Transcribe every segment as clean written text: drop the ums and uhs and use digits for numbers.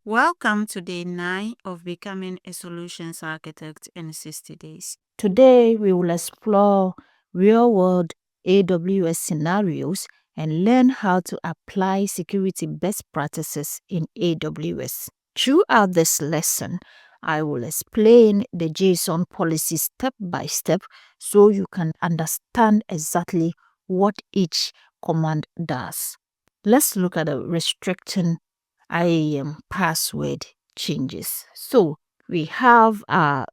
Welcome to day 9 of Becoming a Solutions Architect in 60 Days. Today, we will explore real-world AWS scenarios and learn how to apply security best practices in AWS. Throughout this lesson, I will explain the JSON policy step by step so you can understand exactly what each command does. Let's look at the restricting IAM password changes. So we have our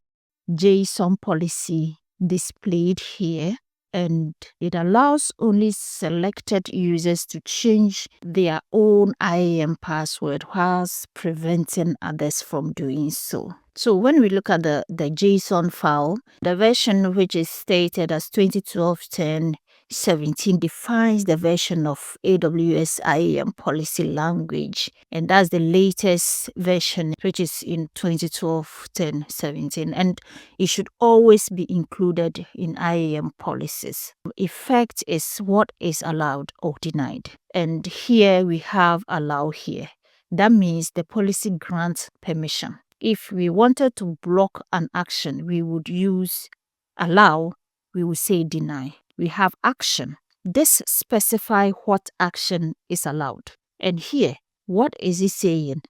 JSON policy displayed here, and it allows only selected users to change their own IAM password whilst preventing others from doing so. So when we look at the JSON file, the version which is stated as 2012.10.17 defines the version of AWS IAM policy language, and that's the latest version which is in 2012.10.17, and it should always be included in IAM policies. Effect is what is allowed or denied, and here we have allow here. That means the policy grants permission. If we wanted to block an action, we would use allow, we will say deny. We have action. This specify what action is allowed. And here, what is it saying?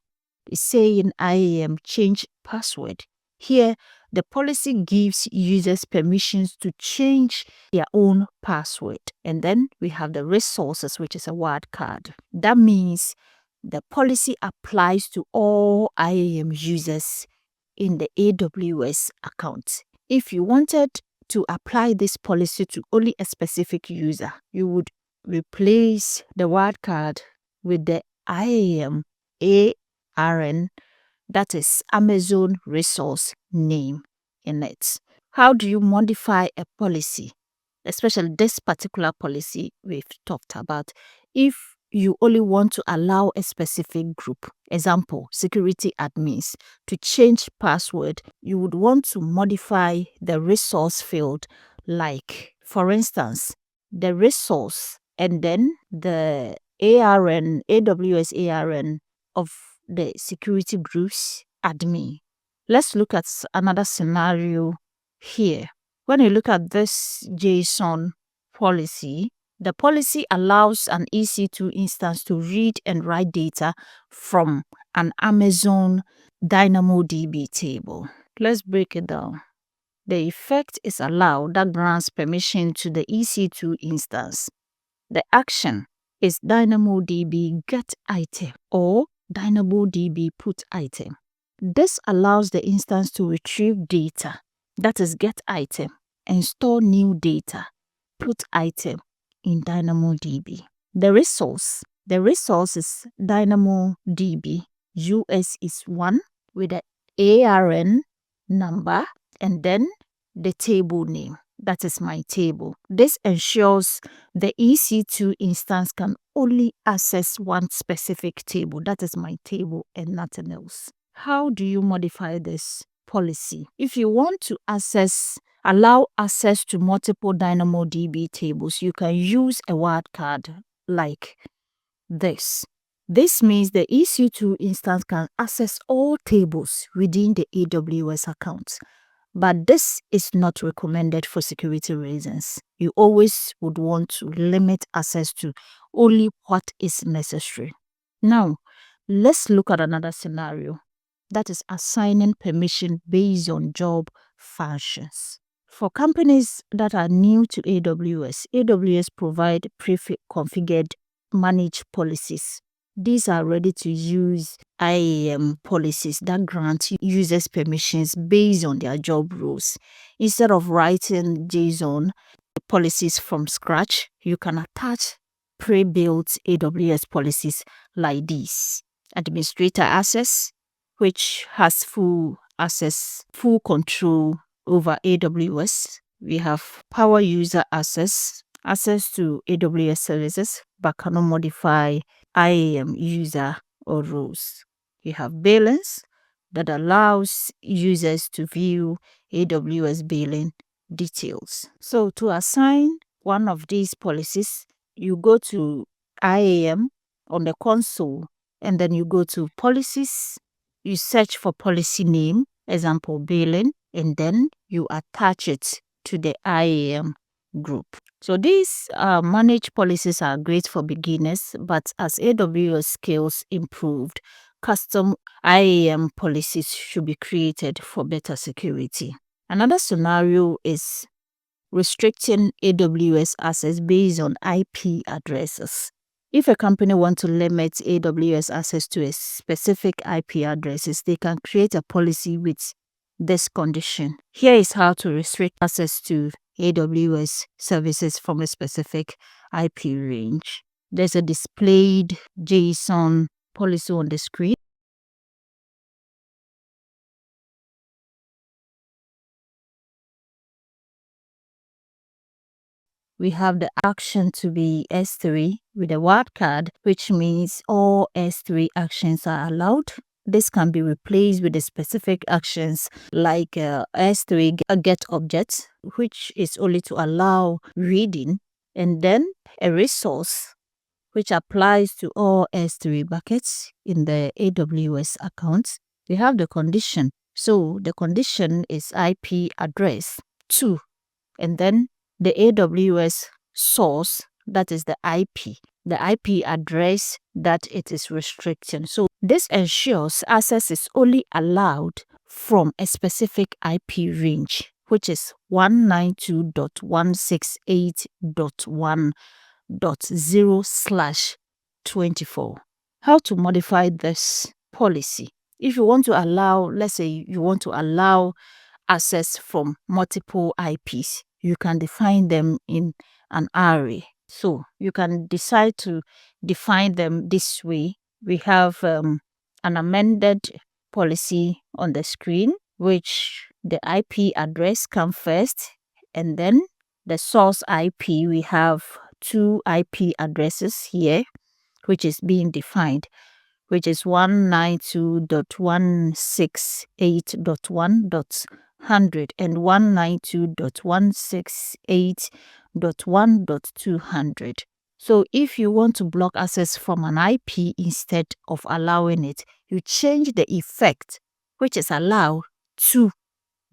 It's saying IAM change password. Here, the policy gives users permissions to change their own password. And then we have the resources, which is a wildcard. That means the policy applies to all IAM users in the AWS account. If you wanted to apply this policy to only a specific user, you would replace the wildcard with the IAM ARN, that is Amazon Resource Name in it. How do you modify a policy, especially this particular policy we've talked about, if you only want to allow a specific group, example, security admins, to change password? You would want to modify the resource field, like, for instance, the resource and then the ARN, AWS ARN of the security group's admin. Let's look at another scenario here. When you look at this JSON policy, the policy allows an EC2 instance to read and write data from an Amazon DynamoDB table. Let's break it down. The effect is allowed that grants permission to the EC2 instance. The action is DynamoDB get item or DynamoDB put item. This allows the instance to retrieve data, that is get item, and store new data, put item, in DynamoDB. The resource is DynamoDB. US is 1 with the ARN number and then the table name. That is my table. This ensures the EC2 instance can only access one specific table. That is my table and nothing else. How do you modify this policy? If you want to allow access to multiple DynamoDB tables, you can use a wildcard like this. This means the EC2 instance can access all tables within the AWS account. But this is not recommended for security reasons. You always would want to limit access to only what is necessary. Now, let's look at another scenario. That is assigning permission based on job functions. For companies that are new to AWS provide pre-configured managed policies. These are ready to use IAM policies that grant users permissions based on their job roles. Instead of writing JSON policies from scratch, you can attach pre-built AWS policies like these. Administrator access, which has full access, full control over AWS. We have power user access to AWS services, but cannot modify IAM user or roles. You have balance that allows users to view AWS billing details. So to assign one of these policies, you go to IAM on the console and then you go to policies you search for policy name, example billing, and then you attach it to the IAM group. So these managed policies are great for beginners, but as AWS skills improved, custom IAM policies should be created for better security. Another scenario is restricting AWS access based on IP addresses. If a company wants to limit AWS access to a specific IP addresses, they can create a policy with this condition. Here is how to restrict access to AWS services from a specific IP range. There's a displayed JSON policy on the screen. We have the action to be S3 with a wildcard, which means all S3 actions are allowed. This can be replaced with the specific actions like S3 get object, which is only to allow reading, and then a resource, which applies to all S3 buckets in the AWS account. We have the condition. So the condition is IP address 2, and then the AWS source, that is the IP address that it is restricting. So this ensures access is only allowed from a specific IP range, which is 192.168.1.0/24. How to modify this policy? If you want to allow, let's say you want to allow access from multiple IPs, you can define them in an array. So you can decide to define them this way. We have an amended policy on the screen, which the IP address comes first, and then the source IP. We have 2 IP addresses here, which is being defined, which is 192.168.1.100 and 192.168.1.200. So if you want to block access from an IP instead of allowing it, you change the effect, which is allow, to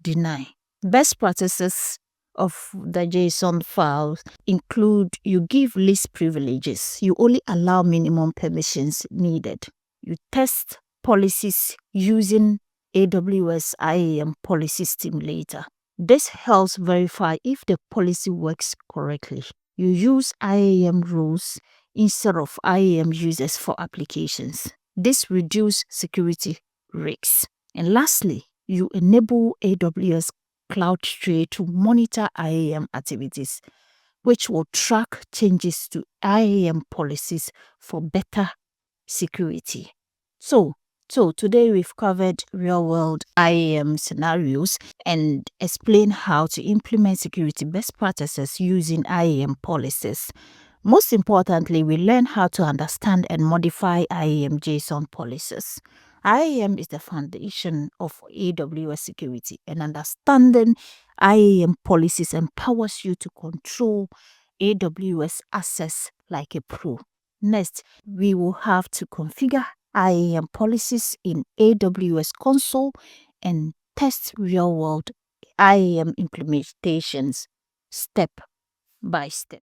deny. Best practices of the JSON files include: you give least privileges. You only allow minimum permissions needed. You test policies using AWS IAM policy simulator. This helps verify if the policy works correctly. You use IAM rules instead of IAM users for applications. This reduces security risks. And lastly, you enable AWS CloudTrail to monitor IAM activities, which will track changes to IAM policies for better security. So today we've covered real-world IAM scenarios and explained how to implement security best practices using IAM policies. Most importantly, we learn how to understand and modify IAM JSON policies. IAM is the foundation of AWS security, and understanding IAM policies empowers you to control AWS access like a pro. Next, we will have to configure IAM policies in AWS console and test real-world IAM implementations step by step.